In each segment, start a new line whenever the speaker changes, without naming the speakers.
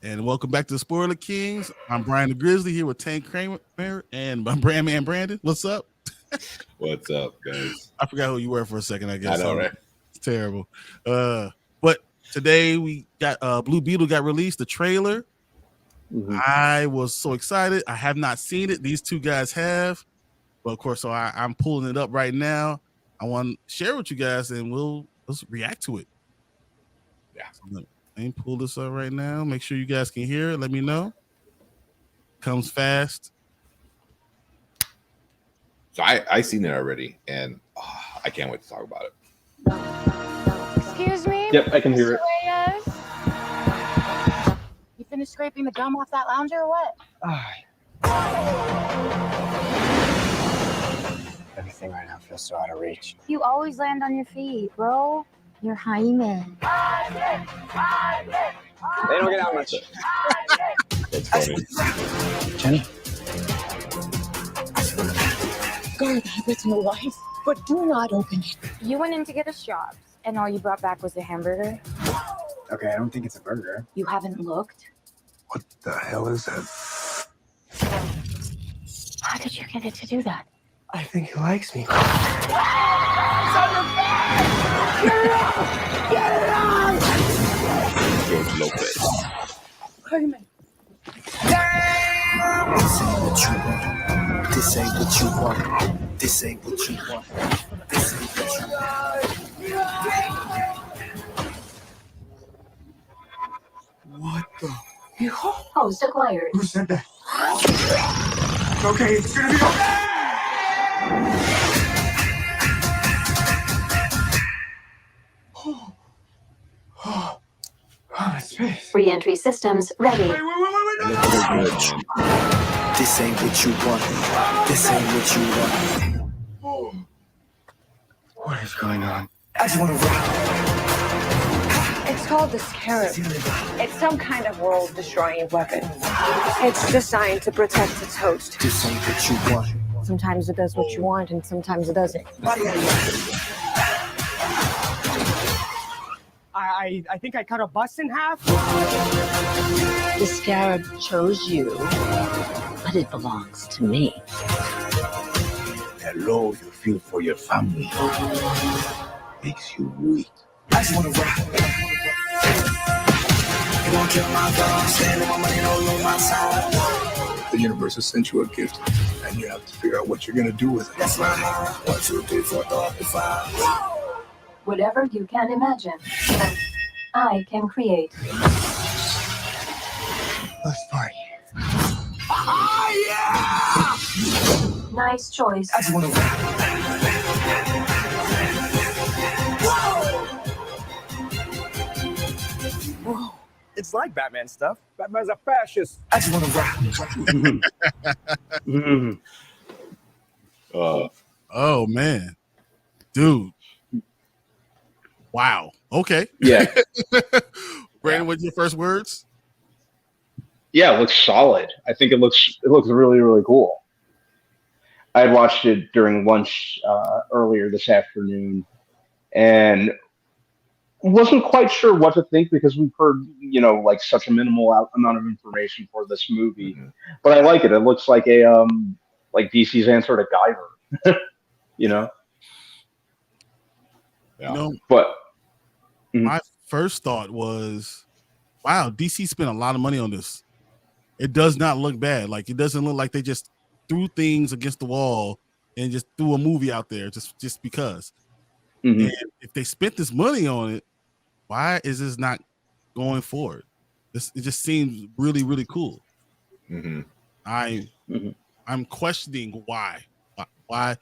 And welcome back to the Spoiler Kings. I'm Brian the Grizzly here with Tank Kramer and my brand man Brandon. What's up?
What's up, guys?
I forgot who you were for a second, I guess.
I know, right?
It's terrible. But today we got Blue Beetle got released, the trailer. Mm-hmm. I was so excited. I have not seen it. These two guys have. But of course, so I'm pulling it up right now. I want to share with you guys and let's react to it.
Yeah.
So let me pull this up right now. Make sure you guys can hear it. Let me know. Comes fast.
So I seen it already, and I can't wait to talk about it.
Excuse me?
Yep, I can hear it.
Reyes? You finished scraping the gum off that lounger or what?
Everything right now feels so out of reach.
You always land on your feet, bro. You're Jaime.
They don't get out much.
That's funny.
Jenny?
Guard the original wife, but do not open it.
You went in to get us jobs, and all you brought back was a hamburger?
Okay, I don't think it's a burger.
You haven't looked?
What the hell is that?
How did you get it to do that?
I think he likes me.
George Lopez.
Jaime.
This ain't what you want. This ain't what you want. This ain't what you want. What the?
Host acquired.
Who said that? Okay, it's gonna be okay! Oh, my space.
Re-entry systems ready.
Wait. This ain't what you want. This ain't what you want. Oh. What is going on? I just want to rock.
It's called the scarab. It's some kind of world-destroying weapon. It's designed to protect its host.
This ain't what you want.
Sometimes it does what you want, and sometimes it doesn't.
I think I cut a bus in half.
The scarab chose you, but it belongs to me.
That love you feel for your family makes you weak. I just wanna rock. You won't kill my dog, stand on my money, don't lose my side. The universe has sent you a gift, and you have to figure out what you're gonna do with it. That's my heart. 1, 2, 3, 4, 5.
Whatever you can imagine, I can create.
Let's party.
Yeah! Nice choice.
I just wanna rock.
Whoa. It's like Batman stuff. Batman's a fascist.
I just wanna rock.
Oh man, dude. Wow. Okay.
Yeah.
Brandon, what's your first words?
Yeah, it looks solid. I think it looks really, really cool. I had watched it during lunch earlier this afternoon and wasn't quite sure what to think because we've heard, like such a minimal amount of information for this movie. Mm-hmm. But I like it. It looks like a like DC's answer to Guyver.
Yeah.
But
my first thought was, wow, DC spent a lot of money on this. It does not look bad. Like, it doesn't look like they just threw things against the wall and just threw a movie out there just because. Mm-hmm. And if they spent this money on it, why is this not going forward? It just seems really, really cool.
Mm-hmm.
I'm questioning why. Why,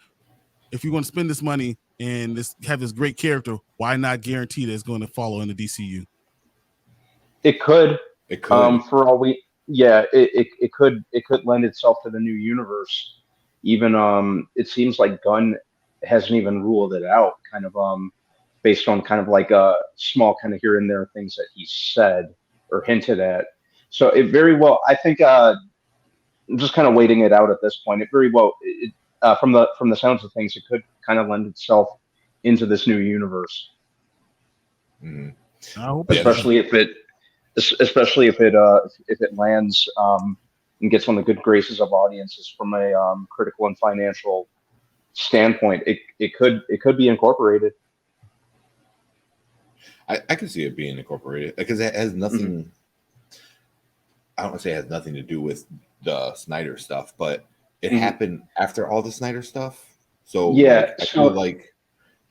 if you're going to spend this money and have this great character, why not guarantee that it's going to follow in the DCU?
It could. For all we, it could lend itself to the new universe. Even it seems like Gunn hasn't even ruled it out. Kind of based on kind of like a small kind of here and there things that he said or hinted at. So it very well. I think I'm just kind of waiting it out at this point. It very well. From the sounds of things, it could kind of lend itself into this new universe.
Mm-hmm.
Especially if especially if it lands and gets on the good graces of audiences from a critical and financial standpoint. It could be incorporated.
I can see it being incorporated because it has nothing. Mm-hmm. I don't want to say it has nothing to do with the Snyder stuff, but it happened after all the Snyder stuff. So
yeah,
I feel like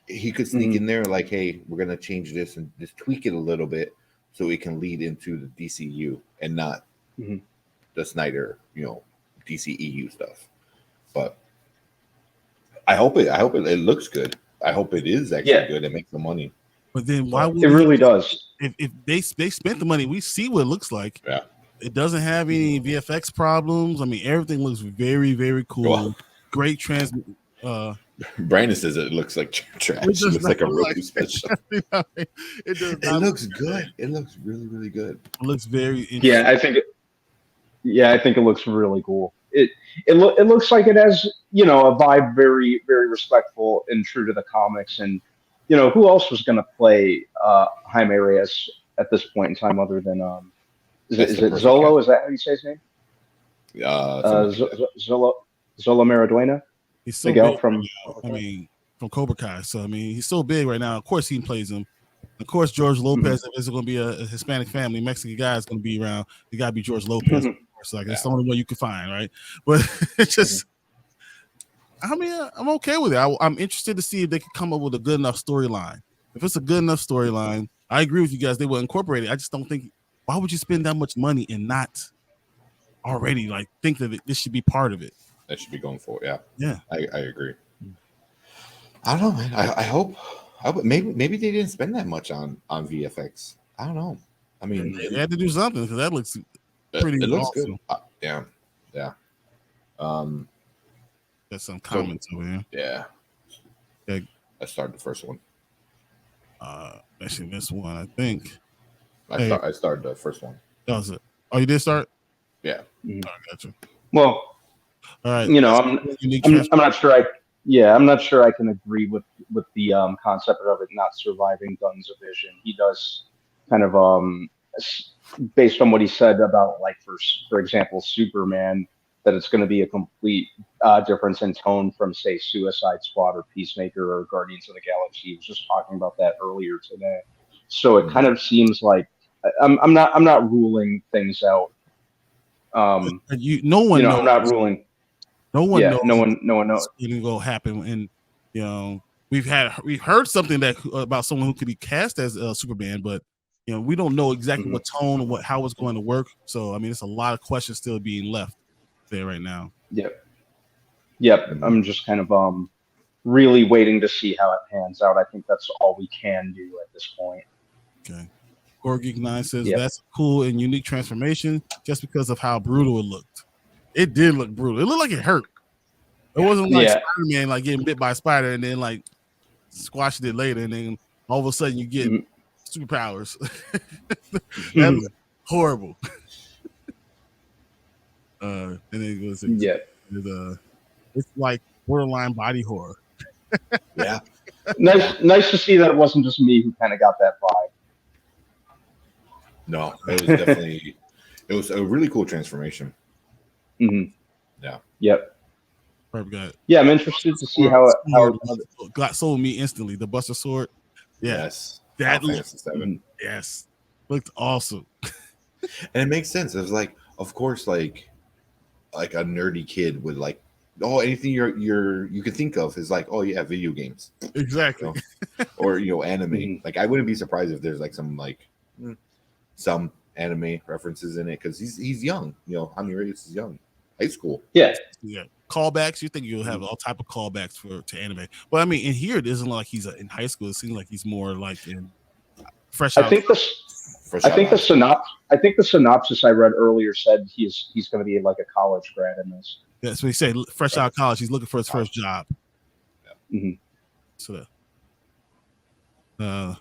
he could sneak in there like, hey, we're gonna change this and just tweak it a little bit so it can lead into the DCU and not the Snyder, DCEU stuff. But I hope it looks good. I hope it is actually good and makes the money.
But then why would
it really does?
If they spent the money, we see what it looks like.
Yeah.
It doesn't have any VFX problems. I mean, everything looks very, very cool. Well, great
Brandon says it looks like trash. It looks like a Roku special. It looks good. It looks really, really good.
It looks very interesting.
Yeah, I think it looks really cool. It looks like it has, a vibe very, very respectful and true to the comics. And, who else was going to play Jaime Reyes at this point in time other than is it Zolo? Is that how you say his name? Zola Maraduena.
He's so big from Cobra Kai. So I mean, he's so big right now. Of course, he plays him. Of course, George Lopez. If it's going to be a Hispanic family, Mexican guy is going to be around. You got to be George Lopez. Of course, like it's the only one you can find, right? But it's just, I mean, I'm okay with it. I'm interested to see if they can come up with a good enough storyline. If it's a good enough storyline, I agree with you guys. They will incorporate it. I just don't think. Why would you spend that much money and not already think that this should be part of it?
That should be going for it.
Yeah.
I agree. I don't know, man. I hope maybe they didn't spend that much on VFX. I don't know. I mean,
they had to do something because that looks pretty.
It looks
awesome.
good. Yeah.
There's some comments over here.
Yeah. I started the first one.
Actually, this one I think.
I started the first one.
That was it. Oh, you did start?
Yeah.
I gotcha.
Well,
all right.
I'm not sure. I'm not sure I can agree with the concept of it not surviving Gunn's vision. He does kind of based on what he said about for example Superman, that it's going to be a complete difference in tone from say Suicide Squad or Peacemaker or Guardians of the Galaxy. He was just talking about that earlier today. So it kind of seems like I'm not ruling things out.
No one knows.
I'm not ruling.
No one knows.
No one knows.
It's going to happen, and we've heard something about someone who could be cast as Superman, but we don't know exactly what tone or how it's going to work. So I mean, it's a lot of questions still being left there right now.
Yep. I'm just kind of really waiting to see how it pans out. I think that's all we can do at this point.
Okay. Geek9 says that's a cool and unique transformation just because of how brutal it looked. It did look brutal. It looked like it hurt. It wasn't like Spider-Man getting bit by a spider and then squashed it later and then all of a sudden you get superpowers. That was horrible. And then it goes it's like borderline body horror.
Yeah.
Nice to see that it wasn't just me who kind of got that vibe.
No, it was definitely a really cool transformation. Yeah.
Yep.
Perfect.
Yeah, I'm interested to see how it
got sold me instantly. The Buster Sword.
Yes.
That looked yes. Looked awesome.
And it makes sense. It was of course, like a nerdy kid would anything you can think of is video games.
Exactly.
Or anime. I wouldn't be surprised if there's some anime references in it because he's young. Jaime Reyes is young, high school.
Yeah.
Callbacks. You think you'll have all type of callbacks to anime, but I mean, in here it doesn't look like he's in high school. It seems like he's more in fresh.
I think the synopsis I read earlier said he's going to be a college grad in this.
That's what he said. Fresh out of college, he's looking for his first job.
Yeah.
So, the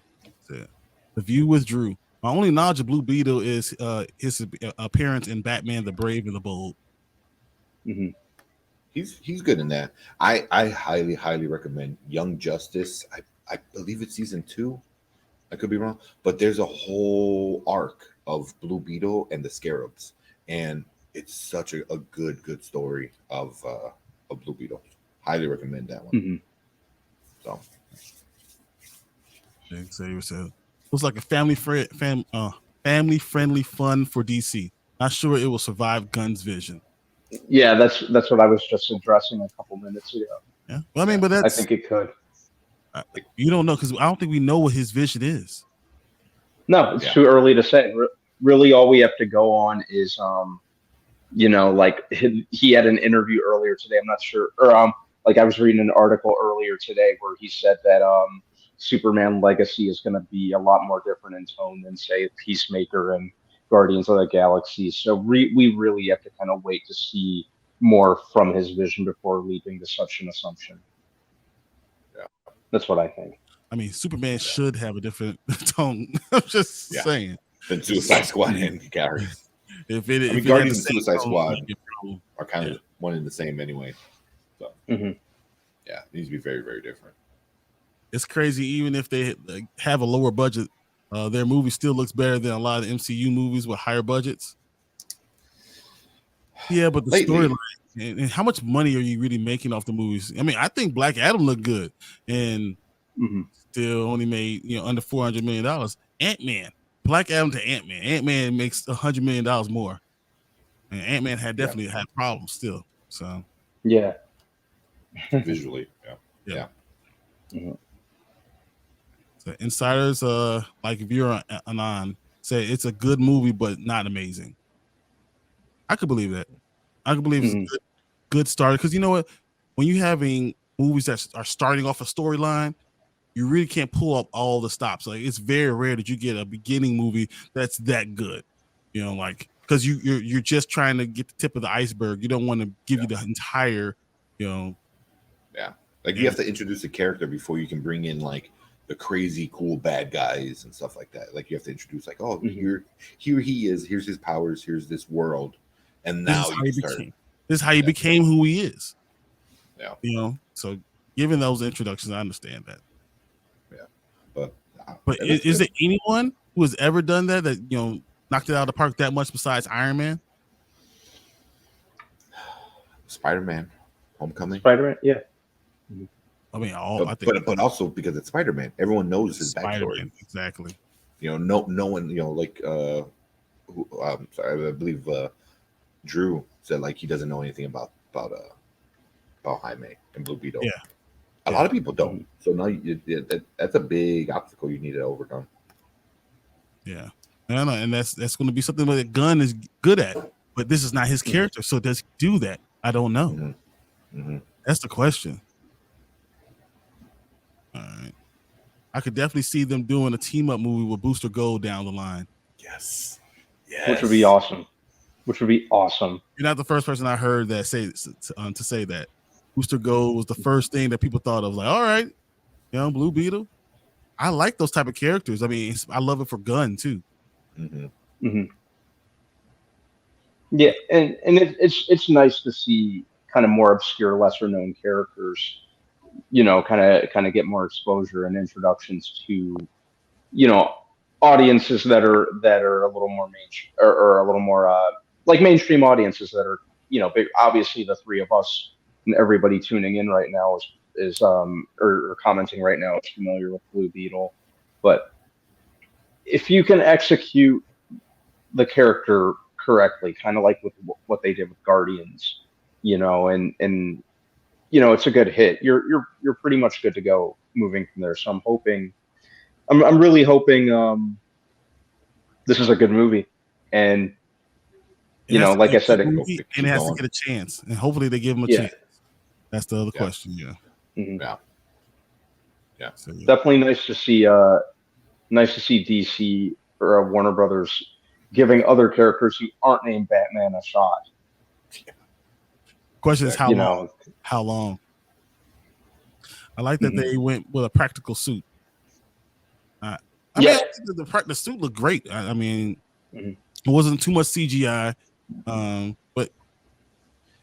View withdrew. My only knowledge of Blue Beetle is his appearance in Batman: The Brave and the Bold.
He's good in that. I highly recommend Young Justice. I believe it's season 2. I could be wrong, but there's a whole arc of Blue Beetle and the Scarabs, and it's such a good story of Blue Beetle. Highly recommend that one.
Mm-hmm.
So,
Xavier said, looks like a family friendly fun for DC. Not sure it will survive Gunn's vision.
Yeah, that's what I was just addressing a couple minutes ago.
Yeah, well, I mean, but
I think it could.
You don't know, because I don't think we know what his vision is.
No, it's too early to say. Really, all we have to go on is, like he had an interview earlier today. I'm not sure, or like I was reading an article earlier today where he said that Superman Legacy is going to be a lot more different in tone than, say, Peacemaker and Guardians of the Galaxy. So we really have to kind of wait to see more from his vision before leaping to such an assumption.
Yeah,
that's what I think.
I mean, Superman should have a different tone. I'm just saying.
Than Suicide Squad and Gary.
If it
Guardians and Suicide Squad are kind of one and the same anyway. So yeah, it needs to be very, very different.
It's crazy. Even if they have a lower budget, their movie still looks better than a lot of MCU movies with higher budgets. Yeah, but the storyline and how much money are you really making off the movies? I mean, I think Black Adam looked good and still only made under $400 million. Ant-Man, Black Adam to Ant-Man. Ant-Man makes $100 million more, and Ant-Man had definitely had problems still. So
visually, yeah.
So insiders, like if you're on, say it's a good movie but not amazing. I could believe that. I could believe it's a good start, because you know what? When you're having movies that are starting off a storyline, you really can't pull up all the stops. Like, it's very rare that you get a beginning movie that's that good. Like, because you're just trying to get the tip of the iceberg. You don't want to give you the entire,
Like you have to introduce a character before you can bring in like the crazy cool bad guys and stuff like that. Like you have to introduce like, oh, here he is. Here's his powers. Here's this world. And now you start.
This is how he became who he is.
Yeah.
So given those introductions, I understand that.
Yeah.
But is there anyone who has ever done that knocked it out of the park that much besides Iron Man?
Spider-Man, Homecoming.
Spider-Man, yeah.
I mean,
but also because it's Spider-Man, everyone knows his backstory.
Exactly.
No one, like I believe Drew said like he doesn't know anything about Jaime and Blue Beetle.
Yeah.
A lot of people don't. So now that's a big obstacle you need to overcome.
Yeah. And that's going to be something that Gunn is good at, but this is not his character. So does he do that? I don't know. That's the question. All right. I could definitely see them doing a team up movie with Booster Gold down the line.
Yes.
Which would be awesome. You're
not the first person I heard that to say that. Booster Gold was the first thing that people thought of. Like, all right, Blue Beetle. I like those type of characters. I mean, I love it for Gunn too.
Yeah, and it's nice to see kind of more obscure, lesser known characters, kind of get more exposure and introductions to, audiences that are a little more mainstream or a little more like mainstream audiences that are, big. Obviously, the three of us and everybody tuning in right now is or commenting right now is familiar with Blue Beetle, but if you can execute the character correctly, kind of like with what they did with Guardians, and it's a good hit. You're pretty much good to go moving from there. So I'm really hoping this is a good movie, and like I said,
and it has to get a chance, and hopefully they give him a chance. That's the other question.
Yeah.
So,
definitely nice to see DC or Warner Brothers giving other characters who aren't named Batman a shot.
Question is how long? How long? I like that they went with a practical suit. I mean, the suit looked great. I mean, it wasn't too much CGI, but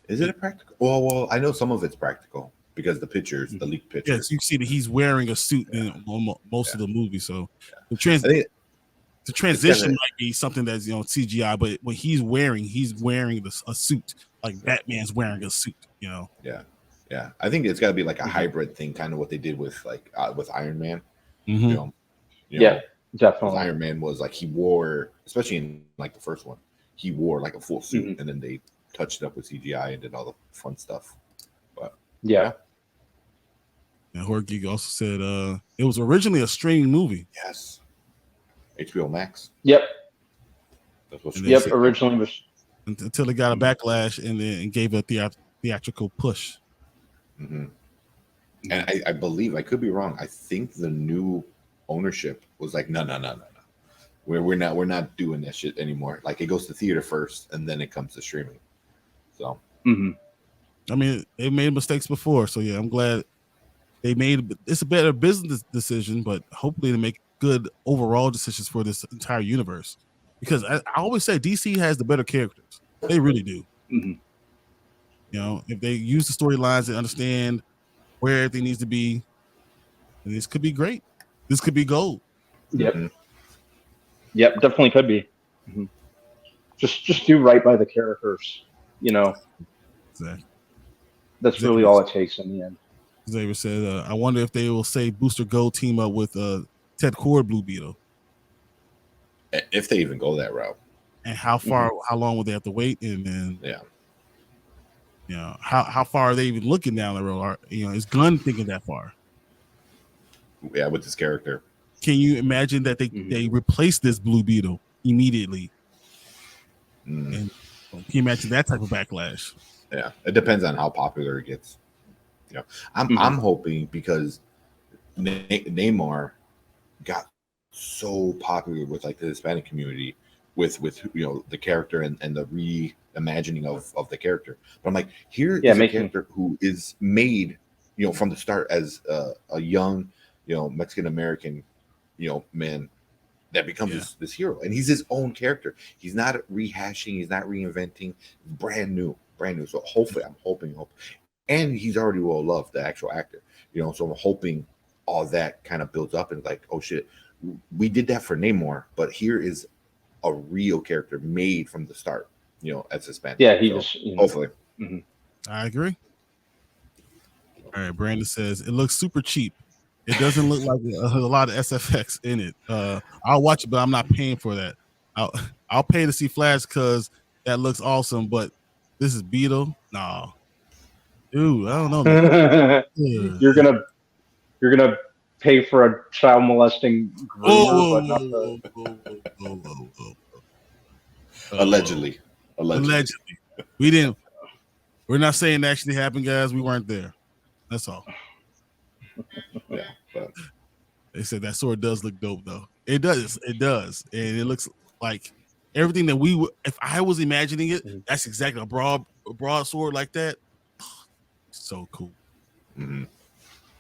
is it a practical? Well, I know some of it's practical because the pictures, the leaked pictures.
Yes, you see that he's wearing a suit in most of the movie. So the The transition might be something that's CGI, but when he's wearing a suit like Batman's wearing a suit.
Yeah. I think it's got to be like a hybrid thing, kind of what they did with with Iron Man.
Mm-hmm.
Yeah, definitely.
Iron Man was like he wore, especially in like the first one, he wore like a full suit, and then they touched it up with CGI and did all the fun stuff. But
yeah.
And Horror Geek also said it was originally a streaming movie.
Yes. HBO Max.
Yep.
That's what
originally was
until it got a backlash and then gave a theatrical push.
Mm-hmm. And I believe, I could be wrong, I think the new ownership was like, no. We're not doing that shit anymore. Like it goes to theater first and then it comes to streaming. So
I mean, they made mistakes before, so yeah, I'm glad they made it's a better business decision, but hopefully they make good overall decisions for this entire universe. Because I always say DC has the better characters. They really do. If they use the storylines and understand where everything needs to be, this could be great. This could be gold.
Yep. Yep, definitely could be. Just do right by the characters.
Exactly.
That's really all it takes in the end.
Xavier said, I wonder if they will say Booster Gold team up with Ted Kord Blue Beetle.
If they even go that route.
And how long will they have to wait? And then how far are they even looking down the road? Is Gunn thinking that far?
Yeah, with this character.
Can you imagine that they replace this Blue Beetle immediately? And can you imagine that type of backlash?
Yeah, it depends on how popular it gets. I'm hoping because Namor got so popular with like the Hispanic community with the character and the reimagining of the character. But I'm like, here is a character who is made from the start as a young Mexican American man that becomes this hero, and he's his own character. He's not rehashing, he's not reinventing, brand new. So hopefully, I'm hoping, and he's already well loved, the actual actor. So I'm hoping all that kind of builds up and like, oh shit, we did that for Namor, but here is a real character made from the start. As Hispanic.
Yeah, he was.
Hopefully.
I agree. All right, Brandon says it looks super cheap. It doesn't look like a lot of SFX in it. I'll watch it, but I'm not paying for that. I'll pay to see Flash because that looks awesome. But this is Beetle. No, dude, I don't know.
You're gonna pay for a child molesting groomer,
Allegedly.
We're not saying that actually happened, guys. We weren't there. That's all.
Yeah, but
they said that sword does look dope, though. It does, and it looks like everything that we would. If I was imagining it, that's exactly a broad sword like that. So cool. Matter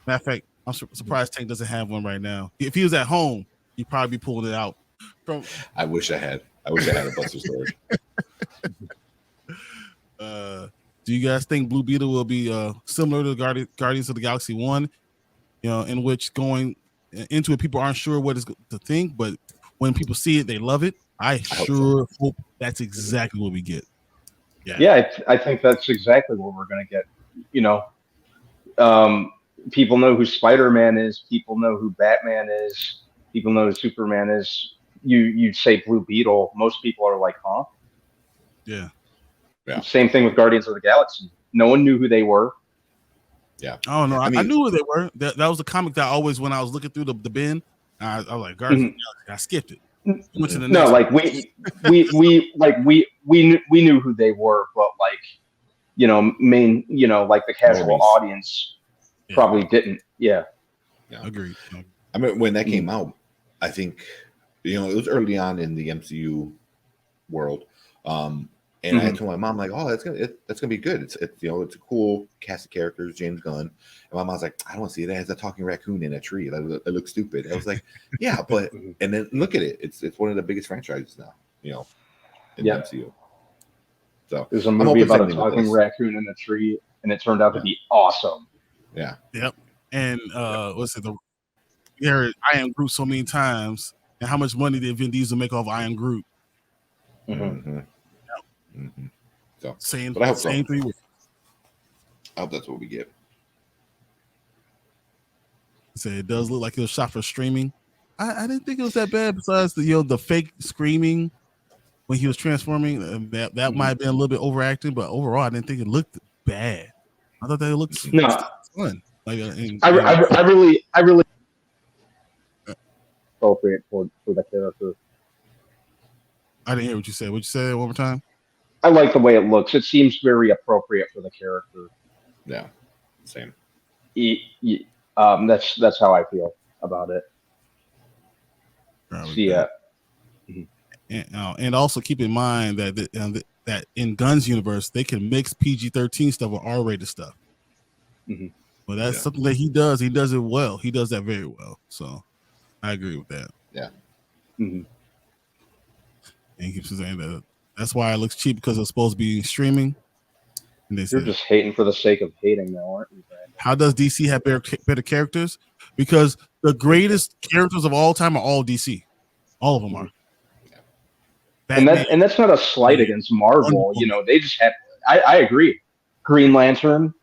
of fact, I'm surprised Tank doesn't have one right now. If he was at home, he'd probably be pulling it out.
I wish I had a Buster sword.
Do you guys think Blue Beetle will be similar to Guardians of the Galaxy 1? In which going into it, people aren't sure what is to think, but when people see it, they love it. I sure hope that's exactly what we get.
Yeah, I think that's exactly what we're going to get. People know who Spider-Man is. People know who Batman is. People know who Superman is. You'd say Blue Beetle. Most people are like, huh?
Yeah.
Same thing with Guardians of the Galaxy. No one knew who they were.
Yeah.
Oh no, I knew who they were. That was the comic that I always, when I was looking through the bin, I was like, Guardians of the Galaxy. I skipped it. Went to the next
like we knew who they were, but like like the casual audience probably didn't. Yeah.
Agreed.
I mean, when that came out, I think it was early on in the MCU world. And I told my mom, like, oh, that's gonna be good. It's a cool cast of characters, James Gunn. And my mom's like, I don't want to see it. It has a talking raccoon in a tree. It looks stupid. I was like, yeah, but and then look at it. It's one of the biggest franchises now, in the MCU. So
there's a movie about a talking raccoon in a tree, and it turned out to be awesome.
Yeah.
Yep. And what's it? I am Groot so many times, And how much money did Vin Diesel make off I Am Groot?
So
same,
but I hope
same
so.
3 words.
I hope that's what we get.
So it does look like it was shot for streaming. I didn't think it was that bad. Besides the fake screaming when he was transforming, that might have been a little bit overacting. But overall, I didn't think it looked bad. I thought that it looked fun. Like
I really appropriate for the character.
I didn't hear what you said. What you said one more time?
I like the way it looks. It seems very appropriate for the character.
Yeah, same.
That's how I feel about it. Yeah.
And also keep in mind that that in Gunn's universe they can mix PG-13 stuff with R-rated stuff. Well, that's something that he does. He does it well. He does that very well. So I agree with that.
Yeah.
And he keeps saying that that's why it looks cheap, because it's supposed to be streaming. And
You're just hating for the sake of hating now, aren't you, Brandon?
How does DC have better characters? Because the greatest characters of all time are all DC. All of them are.
And that's not a slight against Marvel. You know, they just have. I agree. Green Lantern.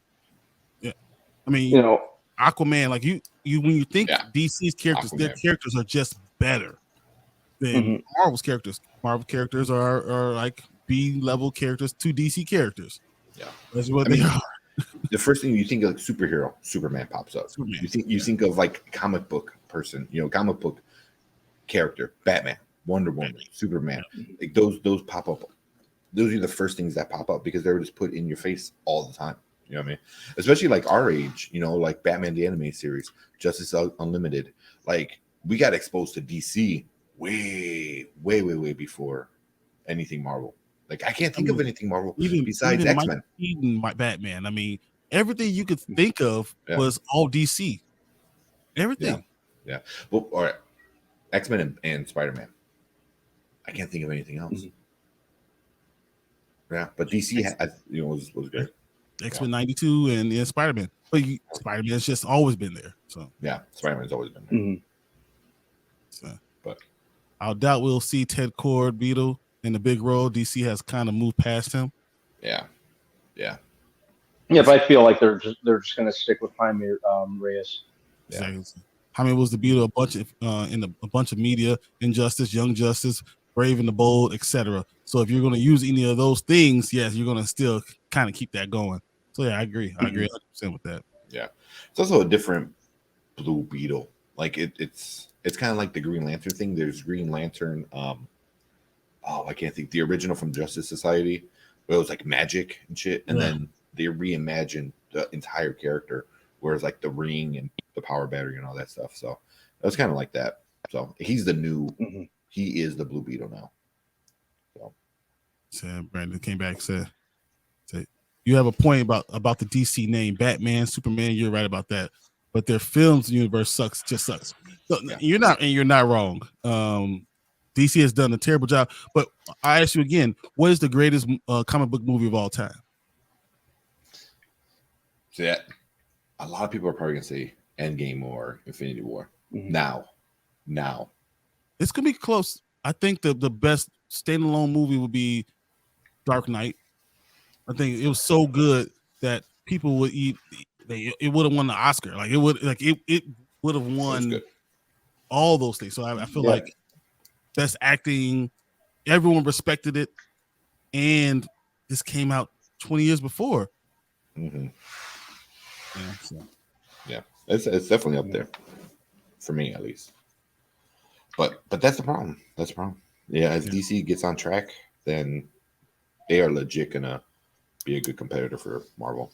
Yeah, I mean, Aquaman. Like you when you think DC's characters, their characters are just better than Marvel's characters. Marvel characters are like B-level characters to DC characters.
Yeah,
that's what they are.
The first thing you think of, like superhero, Superman pops up.
Superman,
you think of like comic book person, comic book character, Batman, Wonder Woman, Superman. Like those pop up. Those are the first things that pop up because they were just put in your face all the time. You know what I mean? Especially like our age, like Batman the Anime Series, Justice Unlimited. Like we got exposed to DC way before anything Marvel. Like I can't think of anything Marvel besides X-Men.
Even Batman. I mean, everything you could think of was all DC. Everything.
Yeah. Well, all right. X-Men and Spider-Man. I can't think of anything else. Yeah, but DC was great.
X-Men 92 and Spider-Man. But Spider-Man's just always been there. So
yeah, Spider-Man's always been there.
So, but I doubt we'll see Ted Kord, Beetle in the big role. DC has kind of moved past him.
Yeah.
But I feel like they're just going to stick with Jaime Reyes.
Exactly. Jaime was the Beetle a bunch of media, Injustice, Young Justice, Brave and the Bold, etc. So if you're going to use any of those things, yes, you're going to still kind of keep that going. So yeah, I agree. I agree 100% with that.
Yeah, it's also a different Blue Beetle. Like it's kind of like the Green Lantern thing. There's Green Lantern. I can't think the original from Justice Society, where it was like magic and shit, and then they reimagined the entire character, whereas like the ring and the power battery and all that stuff. So it was kind of like that. So he's the new. He is the Blue Beetle now.
So Brandon came back and said, you have a point about the DC name, Batman, Superman. You're right about that, but their films universe sucks. So, you're not wrong. DC has done a terrible job. But I ask you again, what is the greatest comic book movie of all time?
So yeah, a lot of people are probably gonna say Endgame or Infinity War. Now,
it's gonna be close. I think the best standalone movie would be Dark Knight. I think it was so good that people would it would have won the Oscar. Like it would have won all those things. So I feel like best acting, everyone respected it, and this came out 20 years before.
It's definitely up there for me, at least. But that's the problem. Yeah, if DC gets on track, then they are legit gonna be a good competitor for Marvel.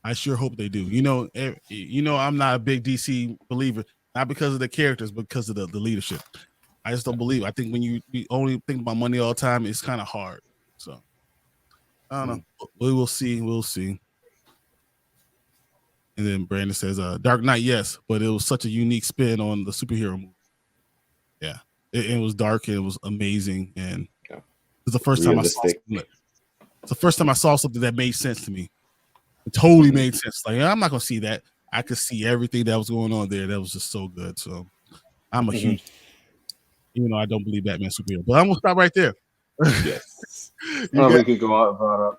I sure hope they do. I'm not a big DC believer, not because of the characters, but because of the leadership. I just don't believe. I think when you only think about money all the time, it's kind of hard. So I don't know. We will see. We'll see. And then Brandon says, Dark Knight, yes, but it was such a unique spin on the superhero movie. Yeah. It was dark and it was amazing. And it was the first time I saw something. It's the first time I saw something that made sense to me. It totally made sense. Like, I'm not gonna see that. I could see everything that was going on there. That was just so good. So I'm a huge even though I don't believe Batman superhero. But I'm gonna stop right there.
Yes.
We could go on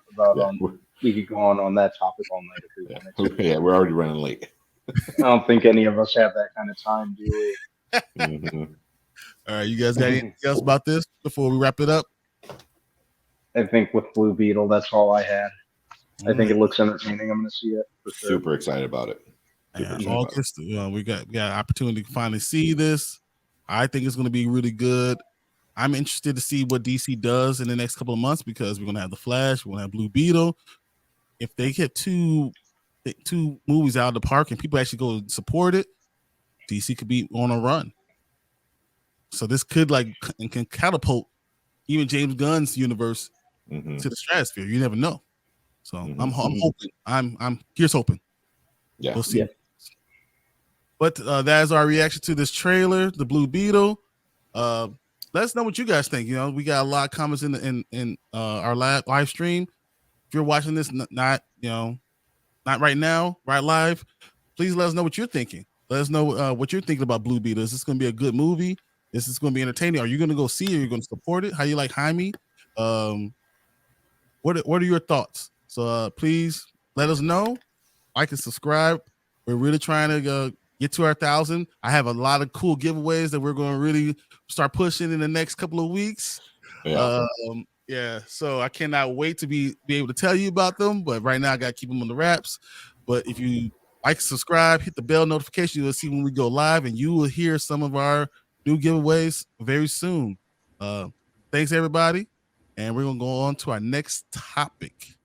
we could go on that topic all night if we wanted to.
Yeah, we're already running late.
I don't think any of us have that kind of time, do we?
All right, you guys got anything else about this before we wrap it up?
I think with Blue Beetle, that's all I had. I think it looks entertaining. I'm going to see it for sure.
Super excited about it.
August, we got opportunity to finally see this. I think it's going to be really good. I'm interested to see what DC does in the next couple of months because we're going to have The Flash, we're going to have Blue Beetle. If they get two movies out of the park and people actually go support it, DC could be on a run. So this could can catapult even James Gunn's universe to the stratosphere. You never know. So I'm hoping. I'm here's hoping.
Yeah,
we'll see.
Yeah.
But that is our reaction to this trailer, the Blue Beetle. Let us know what you guys think. We got a lot of comments in our live stream. If you're watching this, not right now, right live, please let us know what you're thinking. Let us know what you're thinking about Blue Beetle. Is this going to be a good movie? Is this going to be entertaining? Are you going to go see it? Are you going to support it? How you like Jaime? What are your thoughts? So please let us know. Like and subscribe. We're really trying to get to our 1,000. I have a lot of cool giveaways that we're going to really start pushing in the next couple of weeks. Yeah. So I cannot wait to be able to tell you about them. But right now I got to keep them on the wraps. But if you like, subscribe, hit the bell notification, you'll see when we go live, and you will hear some of our new giveaways very soon. Thanks everybody, and we're gonna go on to our next topic.